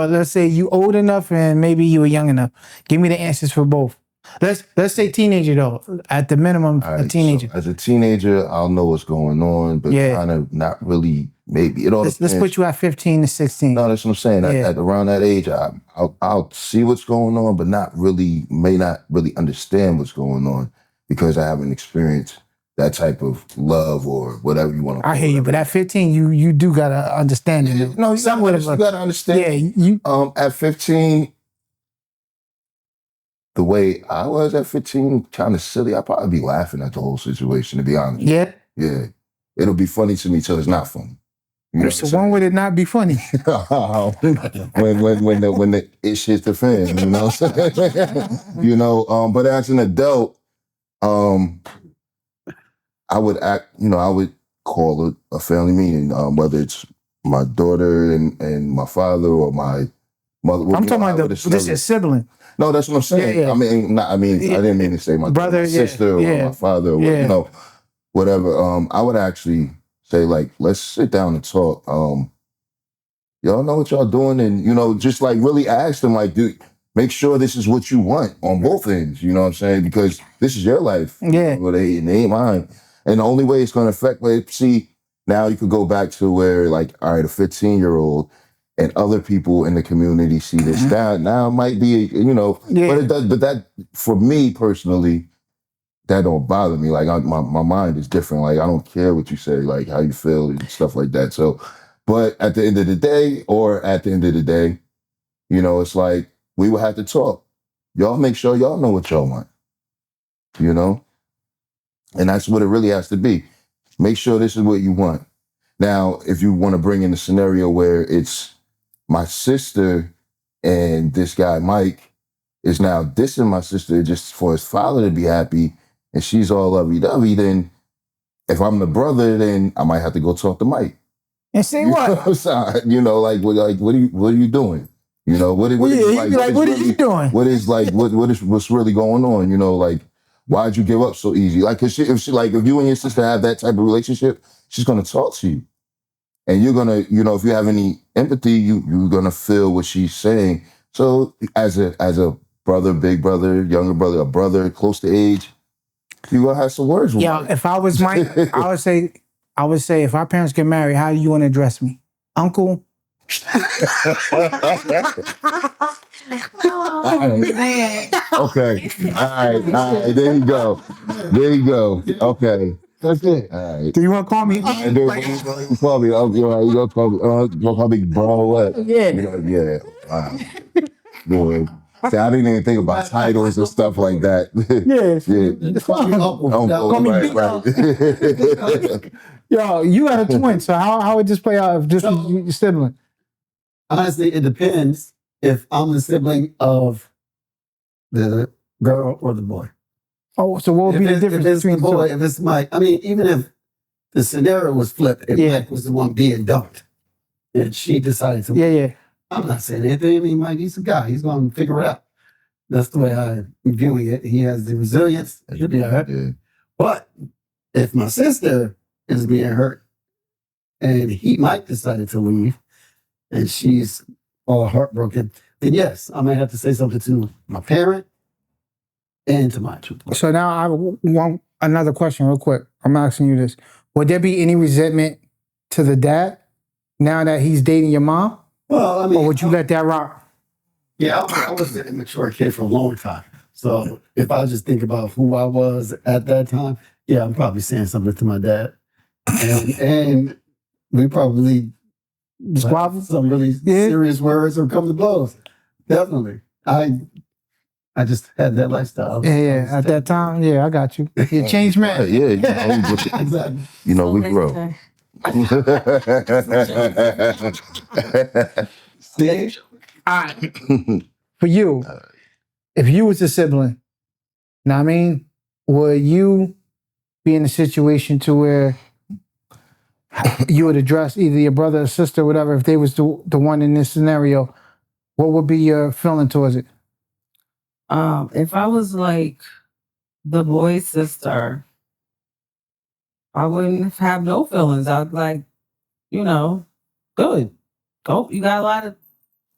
let's say you old enough and maybe you were young enough. Give me the answers for both. Let's say teenager though. At the minimum, right, a teenager. So as a teenager, I'll know what's going on, but kind of not really. Maybe it all. Let's put you at 15 to 16. No, that's what I'm saying. Yeah. At around that age, I'll see what's going on, but may not really understand what's going on because I haven't experienced that type of love or whatever you want to call it. I hear you, but at 15, you do gotta understand it. No, you gotta understand. Yeah, you. At 15, the way I was at 15, kind of silly. I'd probably be laughing at the whole situation, to be honest. Yeah. Yeah. It'll be funny to me till it's not funny. You know So when would it not be funny? when the it shits the fan, you know what I'm saying? But as an adult, I would act, I would call a family meeting, whether it's my daughter and my father or my mother. I'm talking about this is sibling. No, that's what I'm saying. Yeah. I mean, I didn't mean to say my brother, my sister or my father or yeah. you know, whatever. I would actually say like, let's sit down and talk. Y'all know what y'all doing, and you know, just like really ask them, like, dude, make sure this is what you want on both ends. You know what I'm saying? Because this is your life. Yeah. Well, they ain't mine, and the only way it's going to affect. But see, now you could go back to where, like, all right, a 15-year-old and other people in the community see this. Now it might be, you know, but it does. But that, for me personally, that don't bother me. Like my mind is different. Like I don't care what you say, like how you feel and stuff like that. So, but at the end of the day, you know, it's like we will have to talk. Y'all make sure y'all know what y'all want. You know, and that's what it really has to be. Make sure this is what you want. Now, if you want to bring in a scenario where it's my sister and this guy Mike is now dissing my sister just for his father to be happy, and she's all lovey-dovey, then if I'm the brother, then I might have to go talk to Mike. And say what? You know, like what are you doing? You know, what are you doing? What's really going on? You know, like, why'd you give up so easy? Like, if you and your sister have that type of relationship, she's gonna talk to you. And you're gonna, you know, if you have any empathy, you're gonna feel what she's saying. So as a brother, big brother, younger brother, a brother close to age, you're gonna have some words with Yeah, Mike. if I was Mike, I would say if our parents get married, how do you want to address me? Uncle? Oh, man. Okay. All right. There you go. Okay. That's it. All right. Do you want to call me? You call me. You gonna call me bro? What? Yeah. Yeah. Wow. Good. See, I didn't even think about titles and stuff like that. Yeah. Call me Right. Yo, you got a twin, so how would this play out if this was your sibling? Honestly, it depends if I'm the sibling of the girl or the boy. Oh, so what would be the difference if it's between the boy? If it's Mike, I mean, even if the scenario was flipped, if Mike was the one being dumped, and she decided to, Yeah. I'm not saying anything. I mean, Mike, he's a guy. He's going to figure it out. That's the way I'm viewing it. He has the resilience. He'll be all right. Yeah. But if my sister is being hurt, and Mike decided to leave, and she's all heartbroken, then yes, I might have to say something to my parent and to my children. So now I want another question real quick. I'm asking you this. Would there be any resentment to the dad now that he's dating your mom? Well, I mean, or would you let that rock? Yeah, I was an immature kid for a long time. So if I just think about who I was at that time, yeah, I'm probably saying something to my dad. And we probably squabble some really serious words or come to blows. Definitely. I just had that lifestyle. Yeah. At that time, yeah, I got you. You changed, man. Yeah, exactly. You know, we grow. See? For you, if you was a sibling, know what I mean, would you be in a situation to where you would address either your brother or sister, whatever, if they was the one in this scenario? What would be your feeling towards it? If I was like the boy's sister, I wouldn't have no feelings. I'd like, you know, good. Go. You got a lot of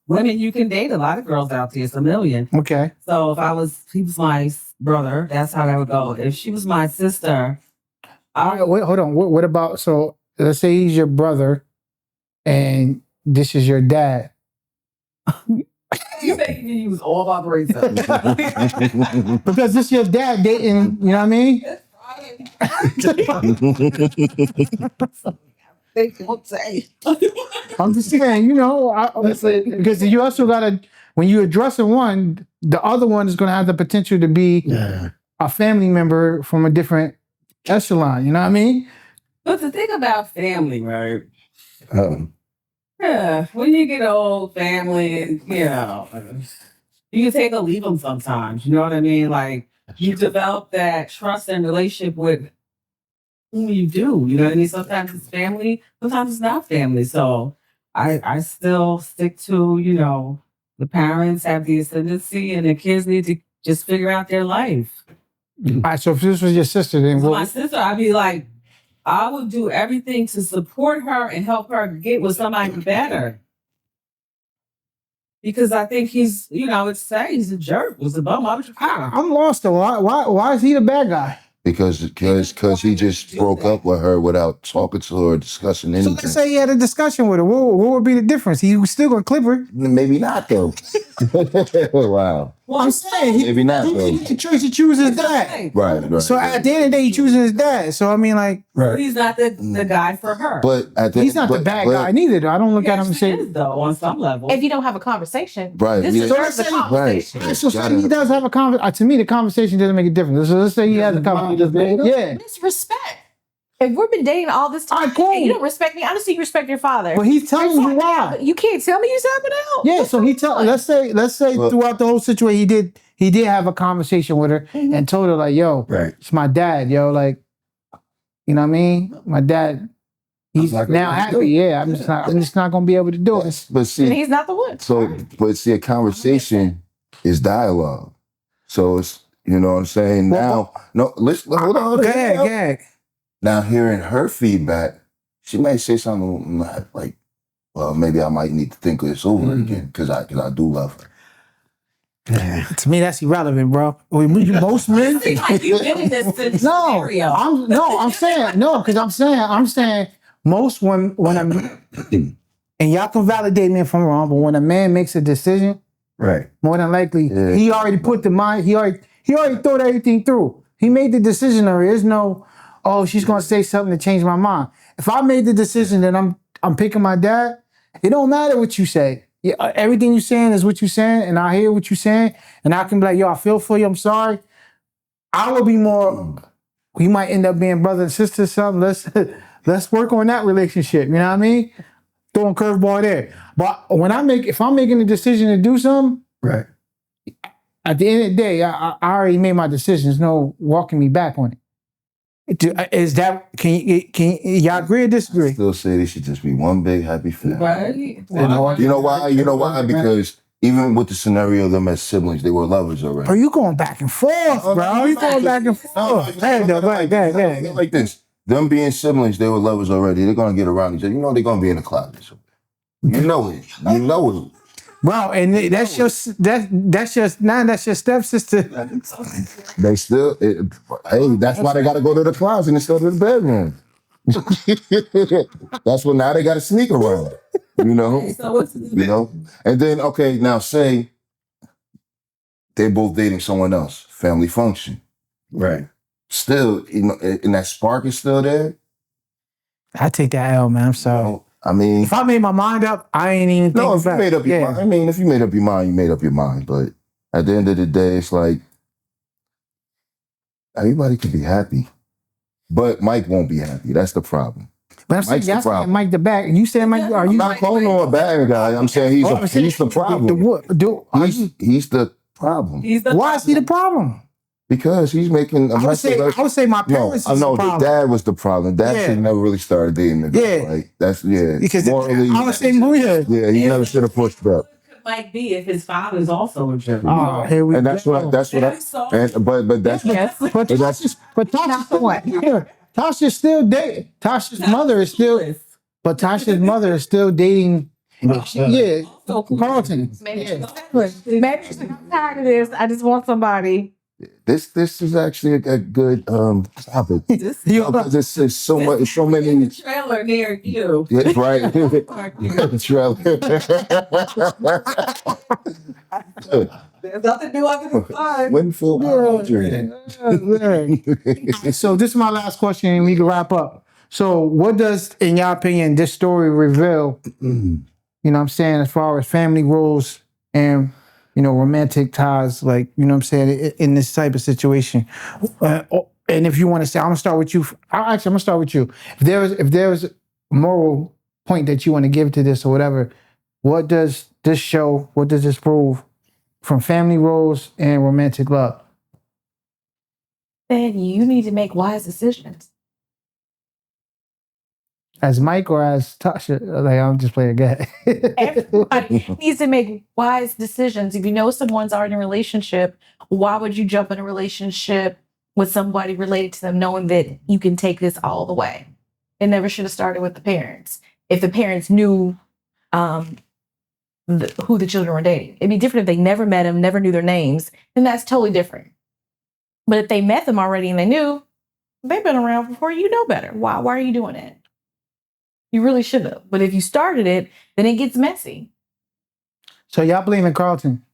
women you can date. A lot of girls out there. It's a million. Okay. So if he was my brother, that's how that would go. If she was my sister, wait, hold on. What about, so let's say he's your brother and this is your dad. You making me use all my brains up. Because this your dad dating, you know what I mean? I'm just saying, you know, because you also gotta, when you addressing one, the other one is gonna have the potential to be a family member from a different echelon, you know what I mean? But the thing about family, right? Yeah, when you get old family, and you know, you can take or leave them sometimes. You know what I mean? Like you develop that trust and relationship with whom you do. You know what I mean? Sometimes it's family, sometimes it's not family. So I still stick to, the parents have the ascendancy and the kids need to just figure out their life. All right, so if this was your sister, then So my sister, I'd be like, I would do everything to support her and help her get with somebody better. Because I think he's, it's sad he's a jerk. Was a bum. I'm lost though. Why is he the bad guy? Because he just broke up with her without talking to her or discussing So anything. let's say he had a discussion with her. What would be the difference? He was still gonna clip her. Maybe not though. Wow. Well, I'm saying Maybe not though. he chose to choose his dad. Right. So at the end of the day, he chooses his dad. So I mean, like, He's not the guy for her. But he's not the bad guy neither. Though I don't look at him and say, though, on some level. If you don't have a conversation, right. this deserves a conversation. Right. so say he does have a conversation. To me, the conversation doesn't make a difference. So let's say he has a conversation. Yeah. Disrespect. If we've been dating all this time cool. and you don't respect me, I don't see you respect your father. But he's telling you why. You can't tell me you're tapping out. Yeah, so he let's say throughout the whole situation he did have a conversation with her and told her like, yo, it's my dad, yo, like, you know what I mean? My dad, he's now happy. Yeah, I'm just not gonna be able to do it. But see, And he's not the one. So but see, a conversation is dialogue. So it's you know what I'm saying? Hold on. Go ahead. Now hearing her feedback, she may say something like, well, maybe I might need to think this over again because I do love her. Yeah. To me, that's irrelevant, bro. Most men. You've been in this scenario. I'm saying most when I'm and y'all can validate me if I'm wrong, but when a man makes a decision, Right. more than likely he already put the mind. He already thought everything through. He made the decision. There is no, oh, she's gonna say something to change my mind. If I made the decision that I'm picking my dad, it don't matter what you say. Yeah, everything you're saying is what you're saying, and I hear what you're saying, and I can be like, yo, I feel for you. I'm sorry. I will be more. We might end up being brother and sister or something. Let's work on that relationship. You know what I mean? Throwing curveball there. But if I'm making a decision to do something, Right. at the end of the day, I already made my decision. There's no walking me back on it. Is that, can y'all agree or disagree? I still say they should just be one big happy family. Right. You know why? Because even with the scenario of them as siblings, they were lovers already. Bro, you going back and forth, bro. You going back and forth. Go ahead. Like this. Them being siblings, they were lovers already. They're gonna get around each other. You know they're gonna be in the closet. So. You know it. Bro, and that's your stepsister. They still, that's why they got to go to the closet instead of the bedroom. That's what now they got to sneak around. And then now say they're both dating someone else, family function, Right. Still, and that spark is still there. I take that L, man. I'm sorry. I mean, if I made my mind up, I ain't even think if you made up your mind. I mean, if you made up your mind, you made up your mind. But at the end of the day, it's like everybody can be happy, but Mike won't be happy. That's the problem. But I'm saying, y'all saying Mike the bad, and you saying Mike? Are you? I'm not calling him a bad guy. I'm saying he's the problem. He's the problem. Why is he the problem? Because he's making. I would say my parents. No, the dad was the problem. Dad should never really started dating the guy. Like that's Because morally, I would say Maria. Yeah, he never should have pushed up. Might be if his father's also a jerk. Oh, here we and go. That's what Tasha's still dating. Tasha's mother is still. But Tasha's mother is still dating. Yeah, Carlton. Maybe I'm tired of this. I just want somebody. This is actually a good topic. It's so many. Trailer near you. Yeah, right. Trailer. There's nothing new under the sun. Winfield. So this is my last question, and we can wrap up. So, what does, in your opinion, this story reveal? You know what I'm saying, as far as family roles and romantic ties, like, you know what I'm saying, in this type of situation. And if you want to say, I'm gonna start with you. I'm gonna start with you. If there was a moral point that you want to give to this or whatever, what does this show, what does this prove from family roles and romantic love? Then you need to make wise decisions. As Mike or as Tasha? Like, I'm just playing a game. Everybody needs to make wise decisions. If you know someone's already in a relationship, why would you jump in a relationship with somebody related to them knowing that you can take this all the way? It never should have started with the parents. If the parents knew who the children were dating, it'd be different if they never met them, never knew their names, then that's totally different. But if they met them already and they knew, they've been around before, you know better. Why are you doing it? You really should have. But if you started it, then it gets messy. So y'all blaming Carlton,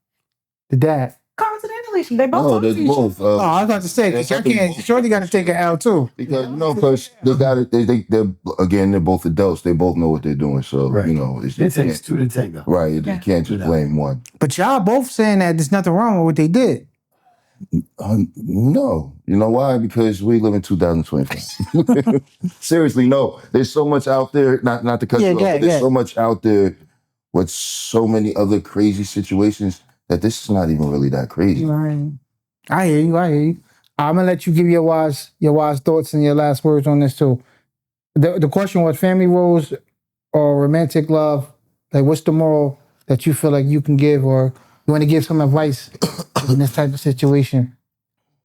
the dad? Carlton and Alicia, they both No, talk to they're each other. both. Oh, I was about to say, because y'all can't, Shorty got to take an L too. Because because they got it. They're both adults. They both know what they're doing. So Right. it takes two to tango. right. You Yeah. can't just blame one. But y'all both saying that there's nothing wrong with what they did. No, you know why? Because we live in 2025. Seriously, no. There's so much out there. Not to cut you off. But there's so much out there with so many other crazy situations that this is not even really that crazy. Right. I hear you. I'm gonna let you give your wise thoughts and your last words on this too. The question was family roles or romantic love. Like, what's the moral that you feel like you can give, or you want to give some advice in this type of situation?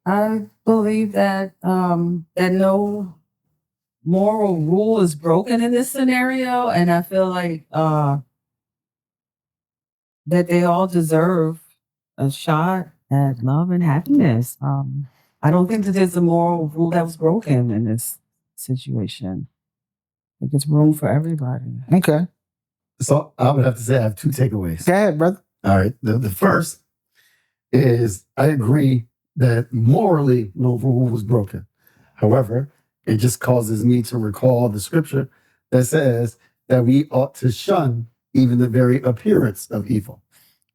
I believe that that no moral rule is broken in this scenario, and I feel like that they all deserve a shot at love and happiness. I don't think that there's a moral rule that was broken in this situation. I think it's room for everybody. Okay. So I would have to say I have two takeaways. Go ahead, brother. All right. The first is I agree that morally no rule was broken. However, it just causes me to recall the scripture that says that we ought to shun even the very appearance of evil.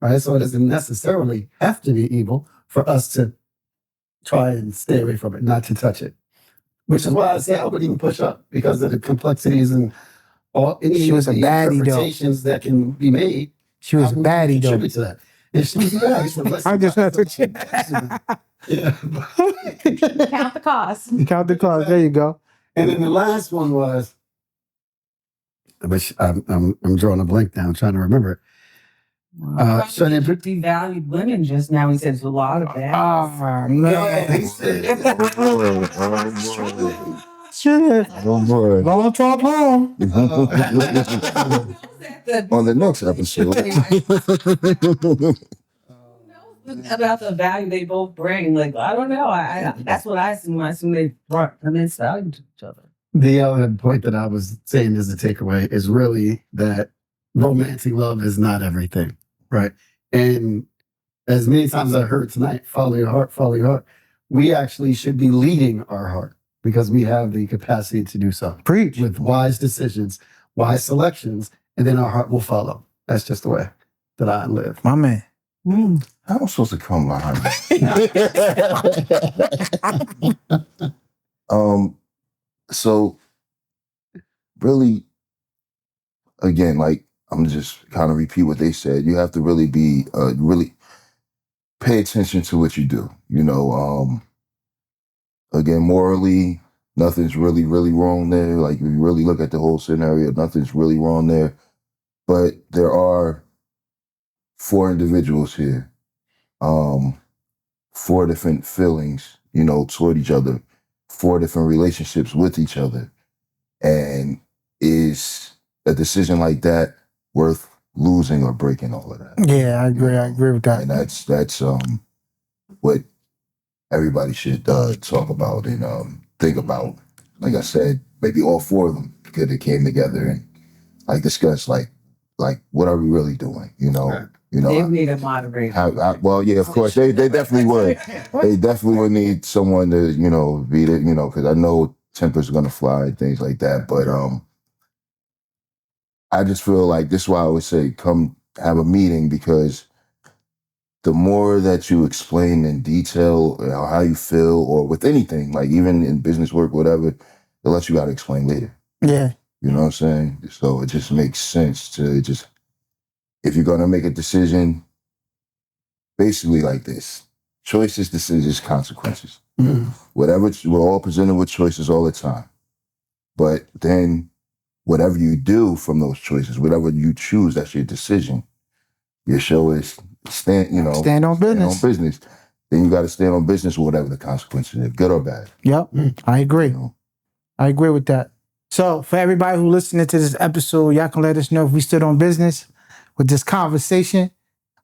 All right. So it doesn't necessarily have to be evil for us to try and stay away from it, not to touch it. Which is why I say I wouldn't even push up because of the complexities and all She was a baddie, though. interpretations that can be made. She was a baddie, though. Contribute to that. If she was a baddie, so let's I just had to check. yeah. Count the cost. Count the cost. There you go. And then the last one was, which I'm drawing a blank now, I'm trying to remember it. So they devalued women just now. He says a lot of that. Oh, man. Shit. Oh boy. Long talk long. On the next episode. About the value they both bring. Like, I don't know. I that's what I assume. I assume they brought immense value to each other. The other point that I was saying as a takeaway is really that romantic love is not everything, right? And as many times as I heard tonight, follow your heart, follow your heart. We actually should be leading our heart because we have the capacity to do so. Preach. With wise decisions, wise selections, and then our heart will follow. That's just the way that I live. My man. How am I supposed to come behind that? So really, again, like I'm just kind of repeat what they said. You have to really be really pay attention to what you do. Again, morally, nothing's really wrong there. Like if you really look at the whole scenario, nothing's really wrong there. But there are 4 individuals here, 4 different feelings, toward each other, 4 different relationships with each other. And is a decision like that worth losing or breaking all of that? Yeah, I agree with that. And that's what everybody should talk about and think about. Like I said, maybe all 4 of them could have came together and like discuss like what are we really doing? Right. They need a moderator. Well, yeah, of course they definitely would. They definitely would need someone to be there, because I know tempers are gonna fly and things like that. But I just feel like this is why I would say come have a meeting, because the more that you explain in detail how you feel or with anything, like even in business work, whatever, the less you got to explain later. Yeah. You know what I'm saying? So it just makes sense to just, if you're going to make a decision, basically like this: choices, decisions, consequences. Mm. Whatever, we're all presented with choices all the time. But then whatever you do from those choices, whatever you choose, that's your decision. Your show is stand on business. Then you got to stand on business with whatever the consequences are, good or bad. Yep, I agree. You know? I agree with that. So for everybody who listening to this episode, y'all can let us know if we stood on business with this conversation.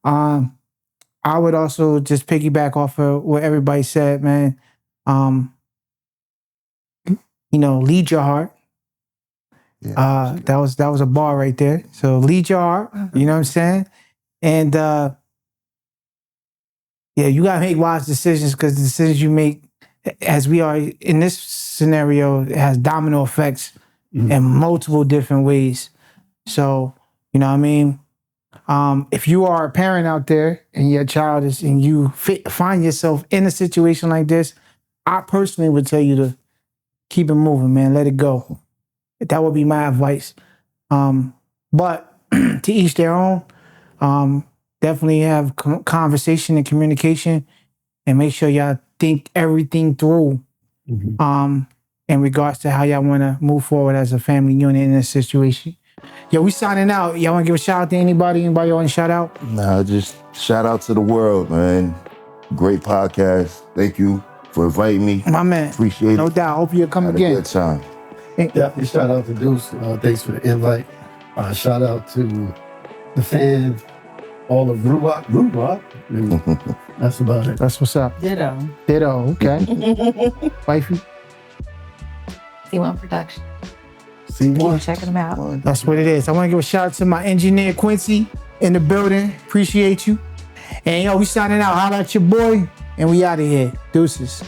I would also just piggyback off of what everybody said, man. Lead your heart. Yeah, that was a bar right there. So lead your heart. You know what I'm saying? And you gotta make wise decisions, because the decisions you make, as we are in this scenario, it has domino effects in multiple different ways. So, you know what I mean? If you are a parent out there and your child is, and you find yourself in a situation like this, I personally would tell you to keep it moving, man. Let it go. That would be my advice. But to each their own. Definitely have conversation and communication, and make sure y'all think everything through in regards to how y'all want to move forward as a family unit in this situation. Yo, we signing out. Y'all want to give a shout out to anybody? Anybody you want to shout out? Nah, just shout out to the world, man. Great podcast. Thank you for inviting me. My man. Appreciate it. No doubt. Hope you'll come Had again. a good time. Definitely shout out to Deuce. Thanks for the invite. Shout out to the fans, all of Rubak. And that's about it. That's what's up. Ditto. Okay. Wifey. C1 Production. C1. Checking them out. That's what it is. I want to give a shout out to my engineer, Quincy, in the building. Appreciate you. And we signing out. Holla at your boy. And we out of here. Deuces.